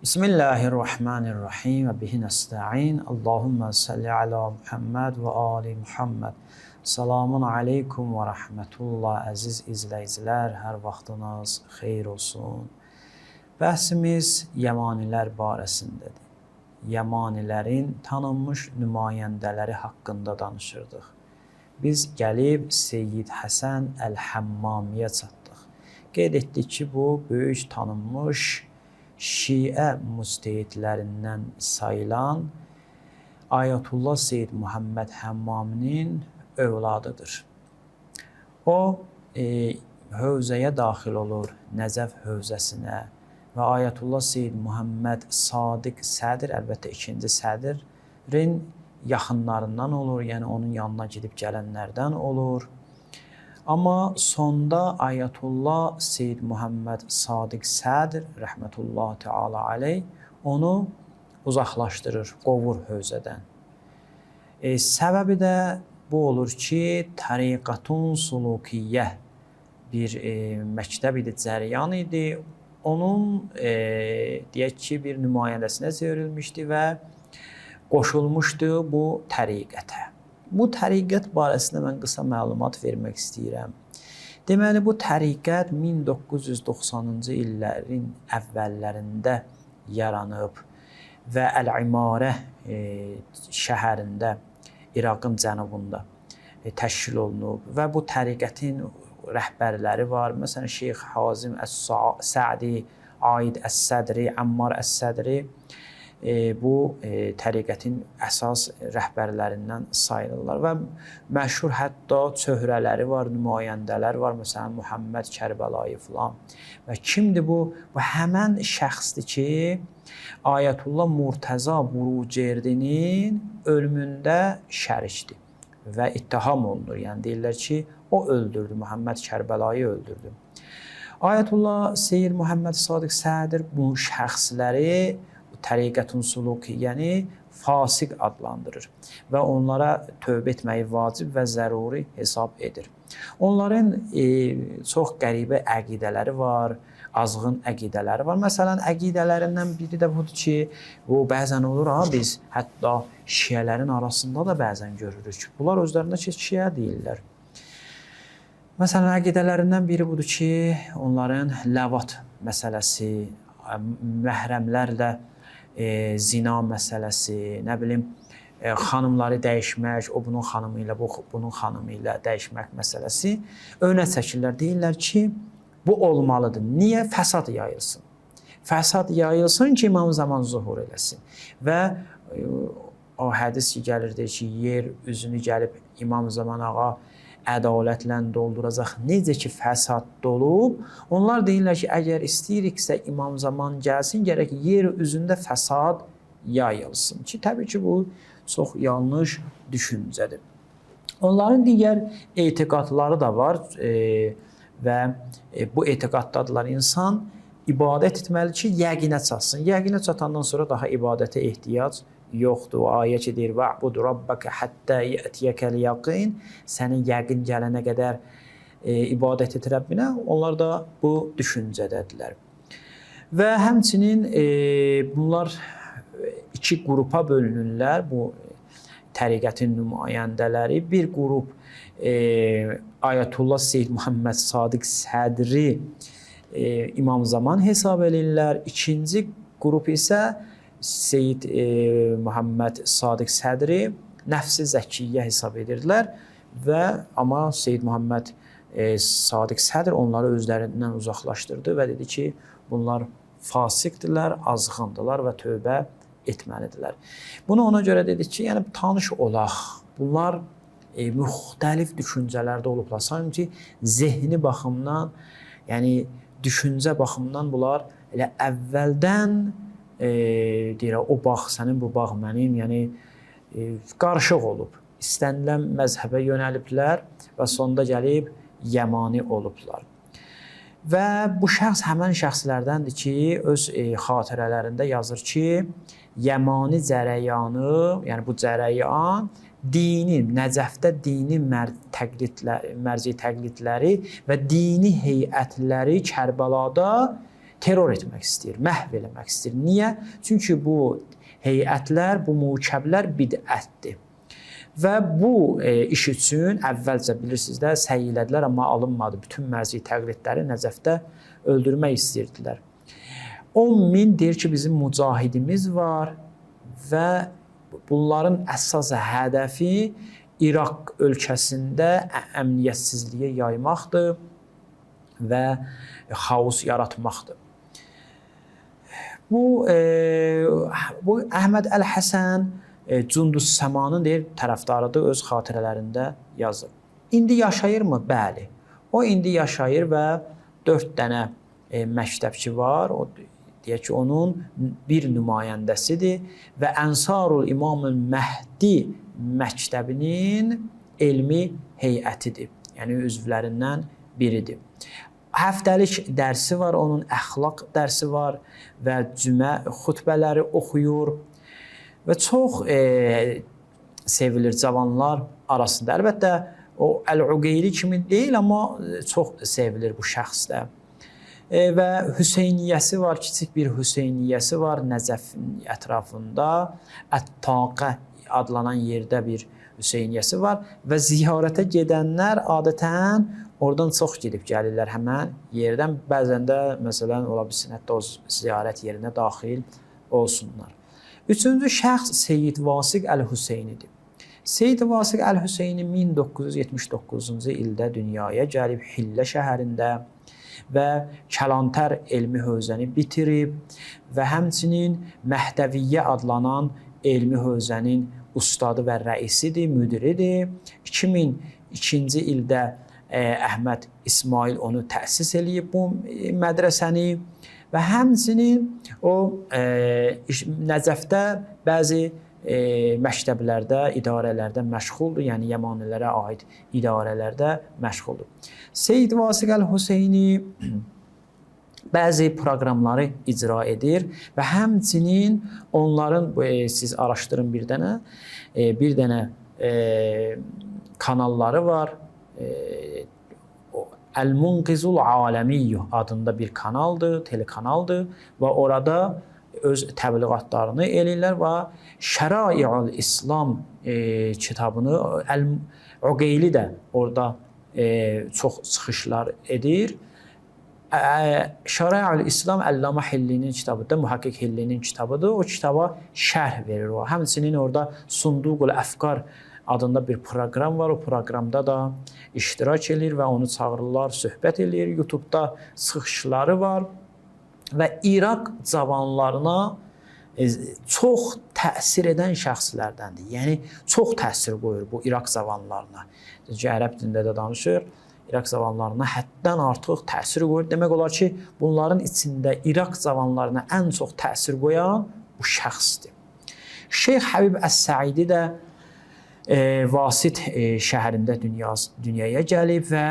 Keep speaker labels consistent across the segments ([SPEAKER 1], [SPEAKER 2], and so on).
[SPEAKER 1] Bismillahirrahmanirrahim və bihi nəstə'in. Allahumma salli ala Muhammed və ali Muhammed. Salamun aleykum və rəhmətullah. Əziz izləyicilər, hər vaxtınız xeyir olsun. Bəhsimiz Yəmanilər barəsindədir. Yəmanilərin tanınmış nümayəndələri haqqında danışırdıq. Biz gəlib Seyyid Həsən Əl-Həmmamiyə çatdıq. Qeyd etdik ki, bu böyük tanınmış Şiə müstehidlərindən sayılan Ayətullah Seyyid Muhammed Həmmaminin övladıdır. O, hövzəyə daxil olur, Nəcəf hövzəsinə və Ayətullah Seyyid Muhammed Sadiq Sədr, əlbəttə ikinci sədrin yaxınlarından olur, yəni onun yanına gedib gələnlərdən olur. Amma sonda Ayətullah Seyyid Muhammed Sadiq Sədr, rəhmətullah teala aleyh, onu uzaqlaşdırır, qovur hövzədən. Səbəbi də bu olur ki, təriqatun sulukiyyə bir məktəb idi, cəryan idi. Onun, deyək ki, bir nümayəndəsinə çevrilmişdi və qoşulmuşdu bu təriqətə. Bu təriqət barəsində mən qısa məlumat vermək istəyirəm. Deməli, bu təriqət 1990-cı illərin əvvəllərində yaranıb və Əl-İmarə şəhərində, İraqın cənubunda təşkil olunub və bu təriqətin rəhbərləri var. Məsələn, Şeyx Hazim Əs-Sə'di, Aid Əs-Sədri, Ammar Əs-Sədri bu təriqətin əsas rəhbərlərindən sayılırlar və məşhur hətta çöhrələri var, nümayəndələr var, məsələn, Muhammed Kərbəlayı filan. Və kimdir bu? Bu həmən şəxsdir ki, Ayətullah Murtəza Burucerdinin ölümündə şərikdir və ittiham olunur. Yəni deyirlər ki, o öldürdü, Muhammed Kərbəlayı öldürdü. Ayətullah Seyyid Muhammed Sadiq Sədr bu şəxsləri təriqətun suluki, yəni fasiq adlandırır və onlara tövbə etməyi vacib və zəruri hesab edir. Onların çox qəribə əqidələri var, azğın əqidələri var. Məsələn, əqidələrindən biri də budur ki, o bəzən olur, biz hətta şiələrin arasında da bəzən görürük ki, bunlar özlərində ki, şiə deyirlər. Məsələn, əqidələrindən biri budur ki, onların ləvat məsələsi, məhrəmlərlə zina məsələsi, nə bilim, xanımları dəyişmək, o bunun xanımı ilə, bunun xanımı ilə dəyişmək məsələsi önə çəkirlər. Deyirlər ki, bu olmalıdır. Niyə? Fəsad yayılsın. Fəsad yayılsın ki, İmam Zaman zuhur eləsin. Və o hədis ki, gəlir, deyir ki, yer üzünü gəlib İmam Zaman ağa ədalətlə dolduracaq. Necə ki, fəsad dolub, onlar deyirlər ki, əgər istəyiriksə İmam Zaman gəlsin, gərək yer üzündə fəsad yayılsın ki, təbii ki, bu çox yanlış düşüncədir. Onların digər etiqadları da var və bu etiqaddadırlar. İnsan ibadət etməli ki, yəqinə çatsın. Yəqinə çatandan sonra daha ibadətə ehtiyac yoxdur. Ayə ki, deyir, və'bud rabbəkə həttə yətiyəkəl yəqin, sənin yəqin gələnə qədər ibadət et Rəbbinə. Onlar da bu düşüncədədirlər. Və həmçinin bunlar iki qrupa bölünürlər, bu təriqətin nümayəndələri. Bir qrup Ayətullah Seyyid Muhammed Sadiq Sədri İmam Zaman hesab edirlər. İkinci qrup isə Seyyid Muhammed Sadiq Sədri Nəfs-i Zəkiyyə hesab edirdilər və amma Seyyid Muhammed Sadiq Sədr onları özlərindən uzaqlaşdırdı və dedi ki, bunlar fasiqdirlər, azğındılar və tövbə etməlidirlər. Bunu ona görə dedik ki, yəni tanış olaq. Bunlar müxtəlif düşüncələrdə olublar. Sanki zehni baxımdan, yəni düşüncə baxımdan bunlar elə əvvəldən deyirək, o bağ sənin, bu bağ mənim, yəni qarışıq olub. İstənilən məzhəbə yönəliblər və sonda gəlib yəmani olublar. Və bu şəxs həmən şəxslərdəndir ki, öz xatirələrində yazır ki, yəmani cərəyanı, yəni bu cərəyan dini, Nəcəfdə dini mərci təqlidləri və dini heyətləri Kərbəlada terror etmək istəyir, məhv eləmək istəyir. Niyə? Çünki bu heyətlər, bu mükəblər bidətdir. Və bu iş üçün əvvəlcə bilirsiniz də səy elədilər, amma alınmadı. Bütün məzi təqlidləri Nəcəfdə öldürmək istəyirdilər. 10.000 deyir ki, bizim mücahidimiz var və bunların əsas hədəfi İraq ölkəsində əmniyyətsizliyi yaymaqdır və xaos yaratmaqdır. Bu Əhməd Əl-Həsən Cundus Səmanın deyir, tərəfdarıdır, öz xatirələrində yazır. İndi yaşayırmı? Bəli. O indi yaşayır və 4 dənə məktəbçi var. O deyək ki, onun bir nümayəndəsidir və Ənsarul İmamül Məhdi məktəbinin elmi heyətidir. Yəni üzvlərindən biridir. Həftəlik dərsi var, onun əxlaq dərsi var və cümə xutbələri oxuyur və çox sevilir cavanlar arasında. Əlbəttə, o Əl-Uqeyli kimi deyil, amma çox sevilir bu şəxsdə. Və Hüseyniyyəsi var, kiçik bir Hüseyniyyəsi var Nəcəfin ətrafında. Ət-Taqə adlanan yerdə bir Hüseyniyyəsi var və ziyarətə gedənlər adətən oradan çox gedib gəlirlər həmən yerdən. Bəzən də, məsələn, ola bilsin, hətta o ziyarət yerinə daxil olsunlar. Üçüncü şəxs Seyyid Vasiq Əl-Hüseynidir. Seyyid Vasiq Əl-Hüseyni 1979-cu ildə dünyaya gəlib Hillə şəhərində və Kəlantər elmi hövzəni bitirib və həmçinin Məhdəviyyə adlanan elmi hövzənin ustadı və rəisidir, müdiridir. 2002-ci ildə Əhməd İsmail onu təsis eləyib bu mədrəsəni və həmçinin o Nəcəfdə bəzi məktəblərdə, idarələrdə məşğuldur, yəni Yəmanilərə aid idarələrdə məşğuldur. Seyyid Vasiq Əl-Hüseyni bəzi proqramları icra edir və həmçinin onların, siz araşdırın bir dənə kanalları var. Əl-Munqizul Aləmiyyü adında bir kanaldır, telekanaldır və orada öz təbliğatlarını eləyirlər və Şərai'ül İslam kitabını Əl-Uqeyli də orada çox çıxışlar edir. Şərai'ül İslam Əllamə Hillinin kitabıdır, Mühəqqiq Hillinin kitabıdır. O kitaba şərh verir o. Həmçinin orada Sunduqul Əfqar adında bir proqram var. O proqramda da iştirak edir və onu çağırırlar, söhbət edir. YouTube-da çıxışları var və İraq cavanlarına çox təsir edən şəxslərdəndir. Yəni, çox təsir qoyur bu İraq cavanlarına. Ərəb dilində də danışır. İraq cavanlarına həddən artıq təsir qoyur. Demək olar ki, bunların içində İraq cavanlarına ən çox təsir qoyan bu şəxsdir. Şeyx Həbib Əs-Səidi də Vasit şəhərində dünyaya gəlib və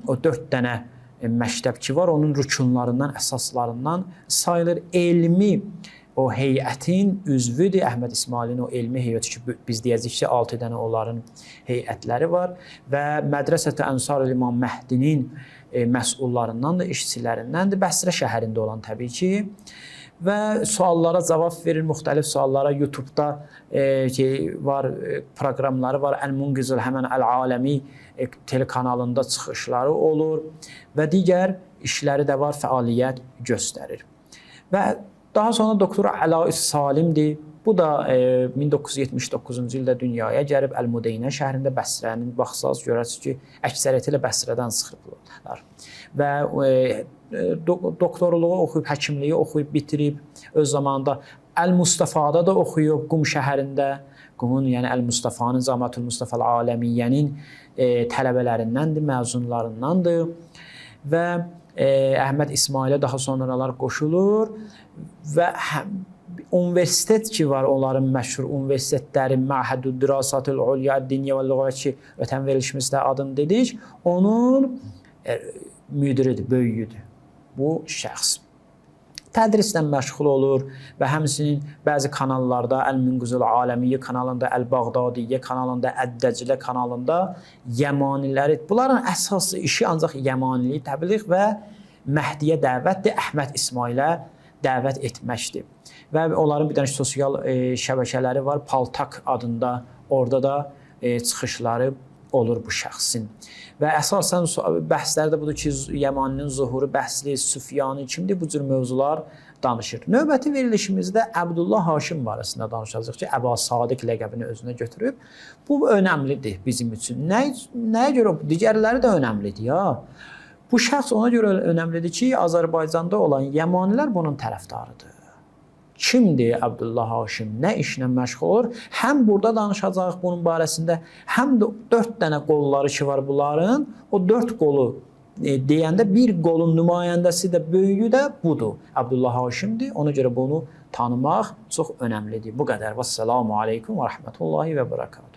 [SPEAKER 1] o 4 dənə məktəbçi var, onun rükunlarından, əsaslarından sayılır. Elmi o heyətin üzvüdür. Əhməd İsmailin o elmi heyəti ki, biz deyəcək ki, 6 dənə onların heyətləri var və Mədrəsət-i Ənsarul İmam Məhdinin məsullarındandır, işçilərindəndir. Bəsrə şəhərində olan təbii ki. Və suallara cavab verir, müxtəlif suallara YouTube-da var, proqramları var. Əl-Munqizul həmən Əl-Aləmi telekanalında çıxışları olur və digər işləri də var, fəaliyyət göstərir. Və daha sonra doktor Əla-Üs Salimdir. Bu da 1979-cu ildə dünyaya gəlib Əl-Mudeynə şəhərində Bəsrənin, baxsaz görərsiniz ki, əksəriyyəti ilə Bəsrədən çıxıblar. Və doktorluğu oxuyub, həkimliyi oxuyub, bitirib, öz zamanında Əl-Mustafada da oxuyub Qum şəhərində. Qumun, yəni Əl-Mustafanın, Camiatül Mustafa Aləmiyyənin tələbələrindəndir, məzunlarındandır. Və Əhməd İsmailə daha sonralar qoşulur və universitet ki var, onların məşhur universitetləri, Məhədud Dirasatül Ulya, Dinyə və Lüğət ki, ötən verilişimizdə adını dedik, onun müdiridir, böyüyüdür bu şəxs. Tədrislə məşğul olur və həmçinin bəzi kanallarda, Əl-Munqizul Aləmiyyə kanalında, Əl-Bağdadiyyə kanalında, Əd-Dəclə kanalında Yəmaniləri, bunların əsas işi ancaq Yəmaniliyi təbliğ və Məhdiyə dəvətdir, Əhməd İsmailə dəvət etməkdir. Və onların bir dənə sosial şəbəkələri var, Paltak adında, orada da çıxışları olur bu şəxsin. Və əsasən bəhslərdə budur ki, Yəmaninin zuhuru, bəhsli, Süfyanı kimdir, bu cür mövzular danışır. Növbəti verilişimizdə Əbdullah Haşim barəsində danışacağıq ki, Əba Sadiq ləqəbini özünə götürüb. Bu önəmlidir bizim üçün. Nəyə görə? Digərləri də önəmlidir ya. Bu şəxs ona görə önəmlidir ki, Azərbaycanda olan Yəmanilər bunun tərəfdarıdır. Kimdir Əbdullah Haşim? Nə işlə məşğul olur? Həm burada danışacağıq bunun barəsində, həm də 4 dənə qolları ki var bunların, o 4 qolu deyəndə bir qolun nümayəndəsi də, böyüyü də budur. Əbdullah Haşimdir. Ona görə bunu tanımaq çox önəmlidir. Bu qədər. Vəssalamu aleykum və rəhmətullahi və bərəkatuhu.